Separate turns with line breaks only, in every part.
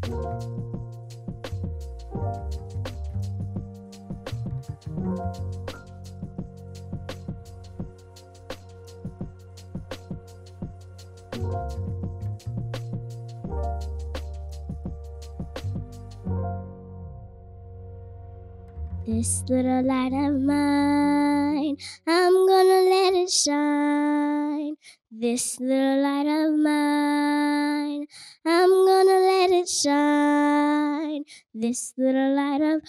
This little light of mine, I'm gonna let it shine. This little light of mine, I'm gonna let it shine. This little light of...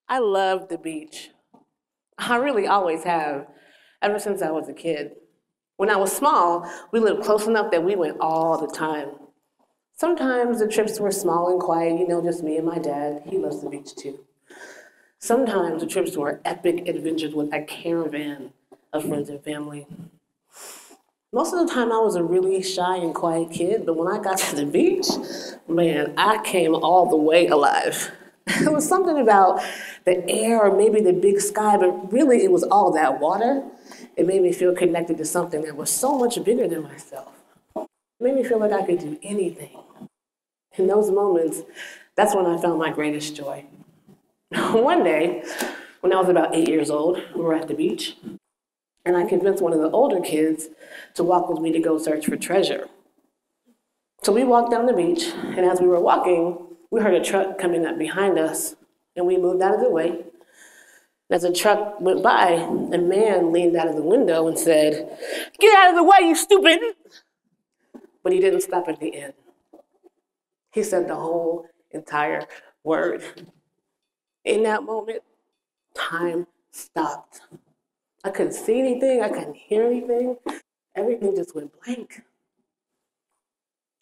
I love the beach. I really always have, ever since I was a kid. When I was small, we lived close enough that we went all the time. Sometimes the trips were small and quiet, just me and my dad. He loves the beach too. Sometimes the trips were epic adventures with a caravan of friends and family. Most of the time I was a really shy and quiet kid, but when I got to the beach, man, I came all the way alive. It was something about the air or maybe the big sky, but really it was all that water. It made me feel connected to something that was so much bigger than myself. It made me feel like I could do anything. In those moments, that's when I found my greatest joy. One day, when I was about 8 years old, we were at the beach, and I convinced one of the older kids to walk with me to go search for treasure. So we walked down the beach, and as we were walking, we heard a truck coming up behind us, and we moved out of the way. As the truck went by, a man leaned out of the window and said, "Get out of the way, you stupid!" But he didn't stop at the end. He said the whole entire word. In that moment, time stopped. I couldn't see anything, I couldn't hear anything. Everything just went blank.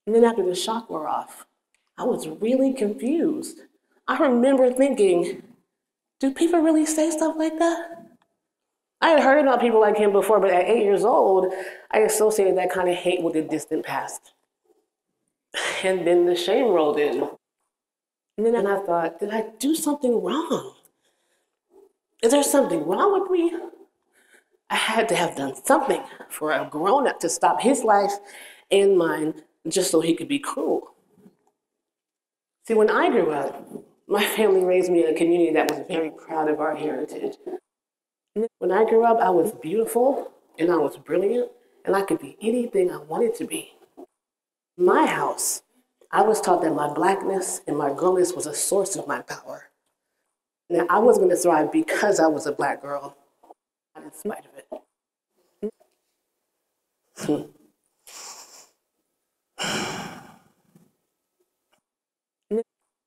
And then after the shock wore off, I was really confused. I remember thinking, do people really say stuff like that? I had heard about people like him before, but at 8 years old, I associated that kind of hate with the distant past. And then the shame rolled in. And then I thought, did I do something wrong? Is there something wrong with me? I had to have done something for a grown-up to stop his life and mine just so he could be cruel. See, when I grew up, my family raised me in a community that was very proud of our heritage. When I grew up, I was beautiful and I was brilliant and I could be anything I wanted to be. In my house, I was taught that my blackness and my girlness was a source of my power. Now, I was going to thrive because I was a black girl, not in spite of it.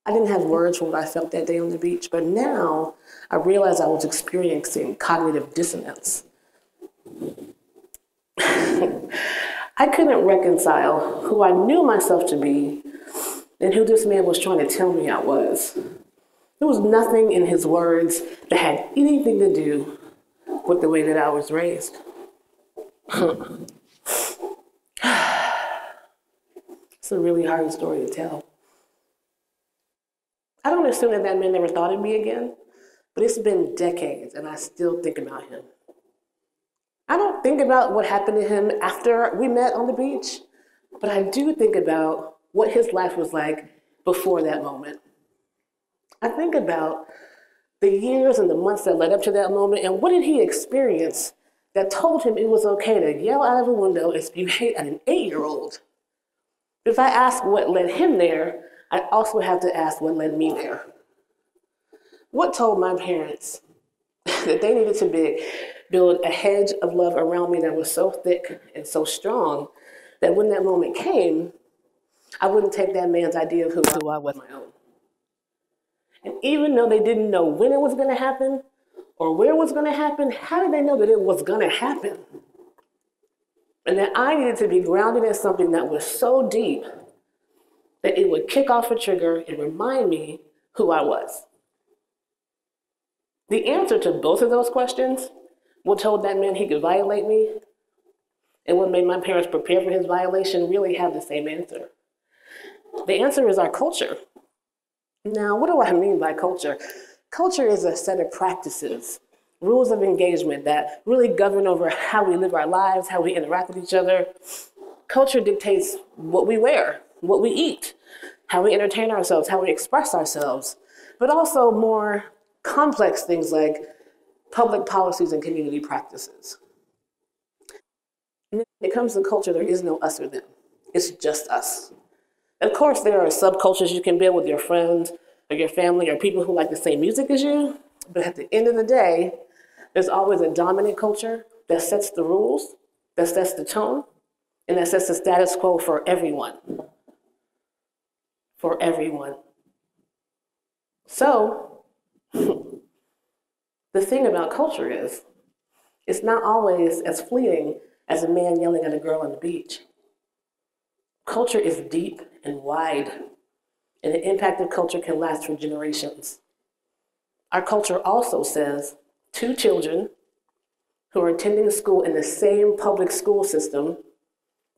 I didn't have words for what I felt that day on the beach, but now I realized I was experiencing cognitive dissonance. I couldn't reconcile who I knew myself to be and who this man was trying to tell me I was. There was nothing in his words that had anything to do with the way that I was raised. It's a really hard story to tell. I don't assume that man never thought of me again, but it's been decades and I still think about him. I don't think about what happened to him after we met on the beach, but I do think about what his life was like before that moment. I think about the years and the months that led up to that moment and what did he experience that told him it was okay to yell out of a window and spew hate at an 8-year-old. If I ask what led him there, I also have to ask what led me there. What told my parents that they needed to build a hedge of love around me that was so thick and so strong that when that moment came, I wouldn't take that man's idea of who I was my own. And even though they didn't know when it was going to happen or where it was going to happen, how did they know that it was going to happen? And that I needed to be grounded in something that was so deep that it would kick off a trigger and remind me who I was. The answer to both of those questions, what told that man he could violate me, and what made my parents prepare for his violation, really have the same answer. The answer is our culture. Now, what do I mean by culture? Culture is a set of practices rules of engagement that really govern over how we live our lives, how we interact with each other. Culture dictates what we wear, what we eat, how we entertain ourselves, how we express ourselves, but also more complex things like public policies and community practices. When it comes to culture, there is no us or them. It's just us. Of course, there are subcultures you can build with your friends or your family or people who like the same music as you, but at the end of the day, there's always a dominant culture that sets the rules, that sets the tone, and that sets the status quo for everyone. For everyone. So, the thing about culture is, it's not always as fleeting as a man yelling at a girl on the beach. Culture is deep and wide, and the impact of culture can last for generations. Our culture also says 2 children who are attending school in the same public school system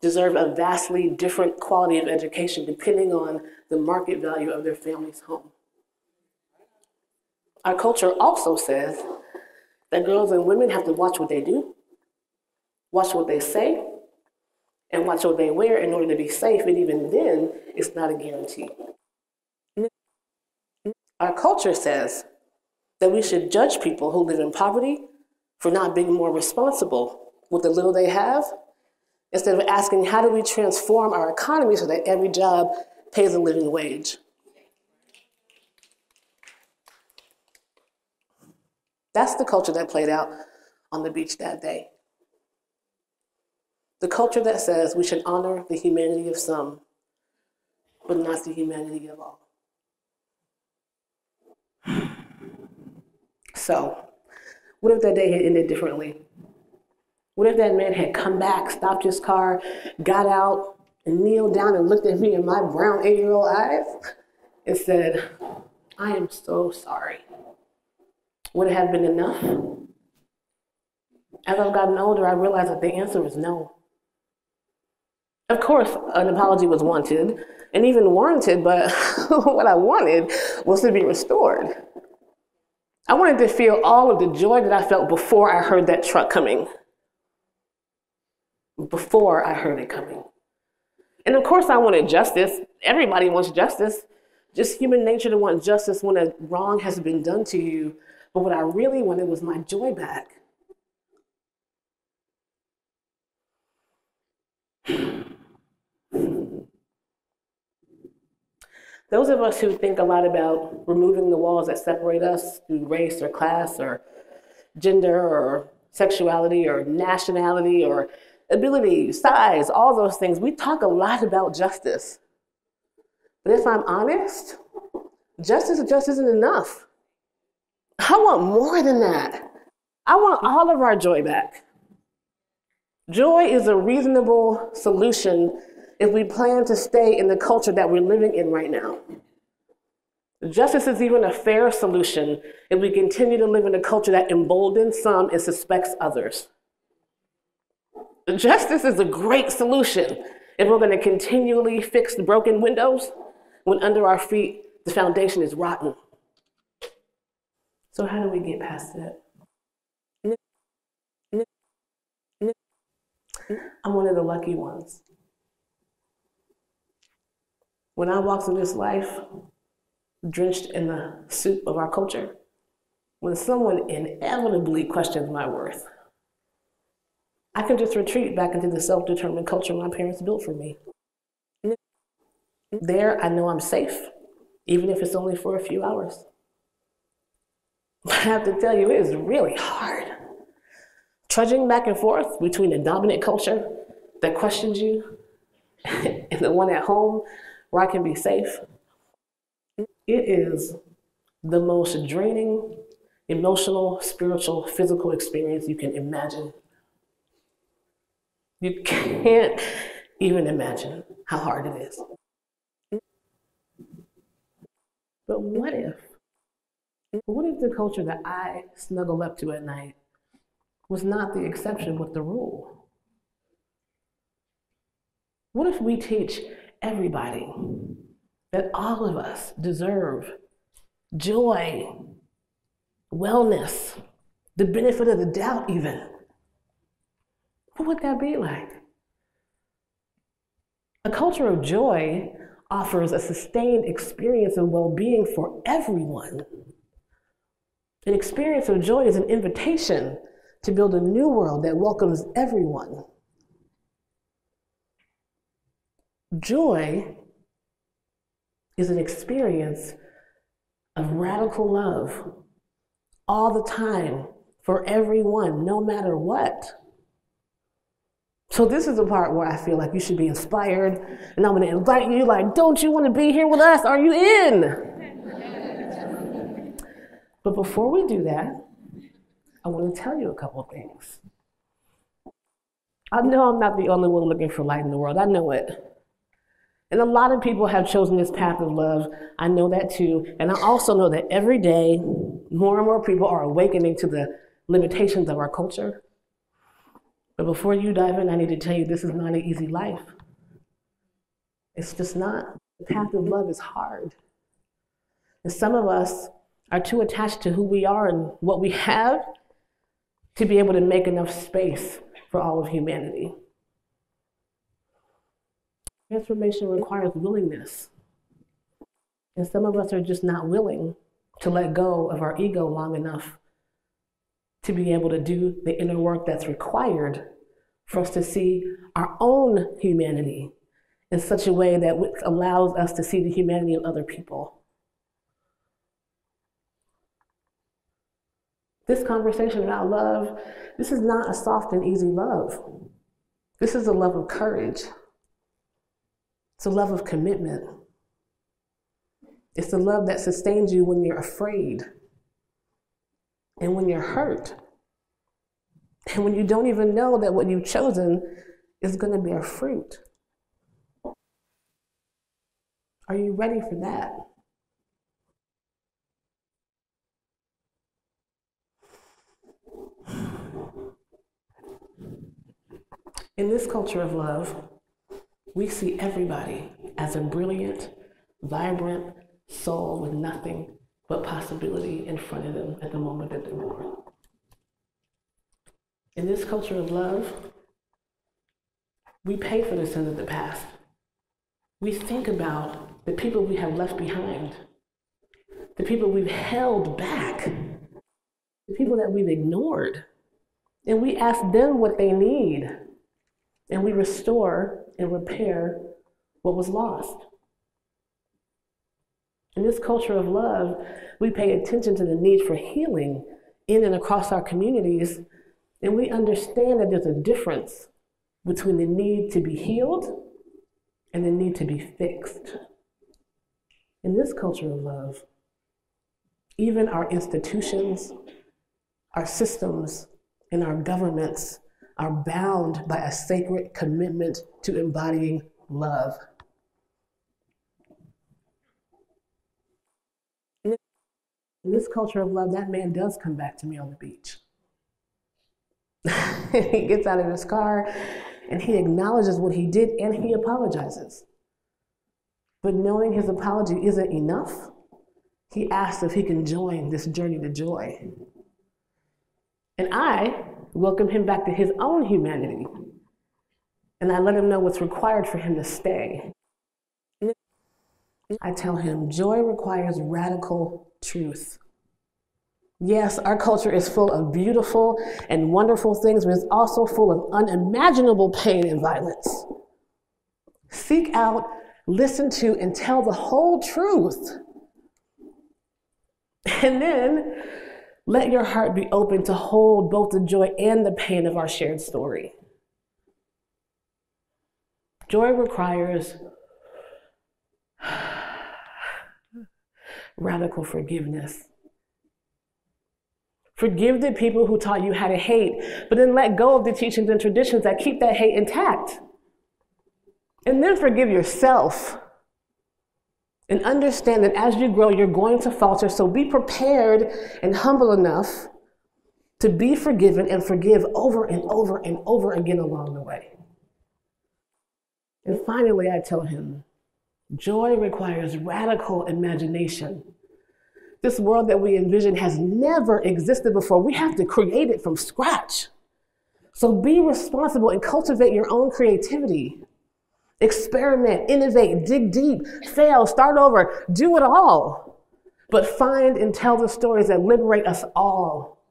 deserve a vastly different quality of education depending on the market value of their family's home. Our culture also says that girls and women have to watch what they do, watch what they say, and watch what they wear in order to be safe, and even then, it's not a guarantee. Our culture says that we should judge people who live in poverty for not being more responsible with the little they have, instead of asking, how do we transform our economy so that every job pays a living wage? That's the culture that played out on the beach that day. The culture that says we should honor the humanity of some, but not the humanity of all. So, what if that day had ended differently? What if that man had come back, stopped his car, got out, and kneeled down and looked at me in my brown 8-year-old eyes and said, I am so sorry? Would it have been enough? As I've gotten older, I realized that the answer is no. Of course, an apology was wanted, and even warranted, but what I wanted was to be restored. I wanted to feel all of the joy that I felt before I heard that truck coming. Before I heard it coming. And of course I wanted justice. Everybody wants justice. Just human nature to want justice when a wrong has been done to you. But what I really wanted was my joy back. Those of us who think a lot about removing the walls that separate us through race or class or gender or sexuality or nationality or ability, size, all those things, we talk a lot about justice. But if I'm honest, justice just isn't enough. I want more than that. I want all of our joy back. Joy is a reasonable solution if we plan to stay in the culture that we're living in right now. Justice is even a fair solution if we continue to live in a culture that emboldens some and suspects others. Justice is a great solution if we're going to continually fix the broken windows when under our feet the foundation is rotten. So how do we get past that? I'm one of the lucky ones. When I walk through this life, drenched in the soup of our culture, when someone inevitably questions my worth, I can just retreat back into the self-determined culture my parents built for me. There, I know I'm safe, even if it's only for a few hours. But I have to tell you, it is really hard. Trudging back and forth between the dominant culture that questions you and the one at home where I can be safe. It is the most draining, emotional, spiritual, physical experience you can imagine. You can't even imagine how hard it is. But what if the culture that I snuggle up to at night was not the exception but the rule? What if we teach everybody that all of us deserve joy, wellness, the benefit of the doubt even. What would that be like? A culture of joy offers a sustained experience of well-being for everyone. An experience of joy is an invitation to build a new world that welcomes everyone. Joy is an experience of radical love all the time for everyone, no matter what. So this is the part where I feel like you should be inspired, and I'm going to invite you, like, don't you want to be here with us? Are you in? But before we do that, I want to tell you a couple of things. I know I'm not the only one looking for light in the world. I know it. And a lot of people have chosen this path of love. I know that too. And I also know that every day, more and more people are awakening to the limitations of our culture. But before you dive in, I need to tell you this is not an easy life. It's just not. The path of love is hard. And some of us are too attached to who we are and what we have to be able to make enough space for all of humanity. Transformation requires willingness. And some of us are just not willing to let go of our ego long enough to be able to do the inner work that's required for us to see our own humanity in such a way that allows us to see the humanity of other people. This conversation about love, this is not a soft and easy love. This is a love of courage. It's a love of commitment. It's the love that sustains you when you're afraid and when you're hurt and when you don't even know that what you've chosen is going to bear fruit. Are you ready for that? In this culture of love, we see everybody as a brilliant, vibrant soul with nothing but possibility in front of them at the moment that they're born. In this culture of love, we pay for the sins of the past. We think about the people we have left behind, the people we've held back, the people that we've ignored, and we ask them what they need, and we restore and repair what was lost. In this culture of love, we pay attention to the need for healing in and across our communities, and we understand that there's a difference between the need to be healed and the need to be fixed. In this culture of love, even our institutions, our systems, and our governments are bound by a sacred commitment to embodying love. In this culture of love, that man does come back to me on the beach. He gets out of his car and he acknowledges what he did and he apologizes. But knowing his apology isn't enough, he asks if he can join this journey to joy. And I welcome him back to his own humanity. And I let him know what's required for him to stay. I tell him, joy requires radical truth. Yes, our culture is full of beautiful and wonderful things, but it's also full of unimaginable pain and violence. Seek out, listen to, and tell the whole truth. And then let your heart be open to hold both the joy and the pain of our shared story. Joy requires radical forgiveness. Forgive the people who taught you how to hate, but then let go of the teachings and traditions that keep that hate intact. And then forgive yourself. And understand that as you grow, you're going to falter, so be prepared and humble enough to be forgiven and forgive over and over and over again along the way. And finally, I tell him, joy requires radical imagination This world that we envision has never existed before. We have to create it from scratch. So be responsible and cultivate your own creativity. Experiment, innovate, dig deep, fail, start over, do it all. But find and tell the stories that liberate us all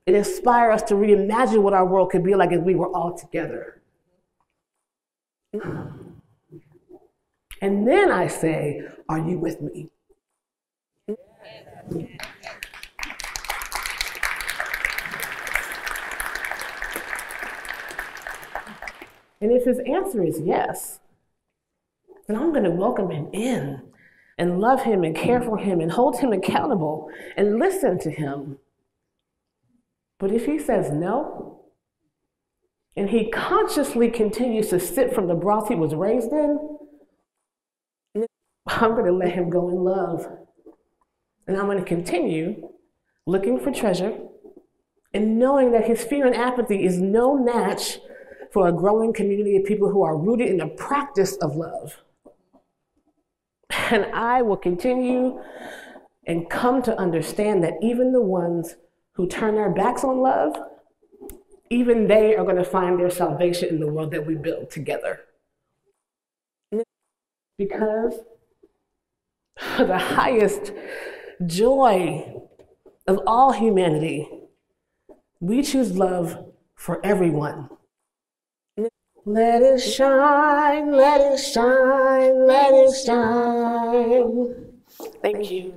and inspire us to reimagine what our world could be like if we were all together. And then I say, are you with me? And if his answer is yes, then I'm going to welcome him in and love him and care for him and hold him accountable and listen to him. But if he says no, and he consciously continues to sip from the broth he was raised in, I'm going to let him go in love. And I'm going to continue looking for treasure and knowing that his fear and apathy is no match for a growing community of people who are rooted in the practice of love. And I will continue and come to understand that even the ones who turn their backs on love, even they are going to find their salvation in the world that we build together. Because the highest joy of all humanity, we choose love for everyone. Let it shine, let it shine, let it shine. Thank you.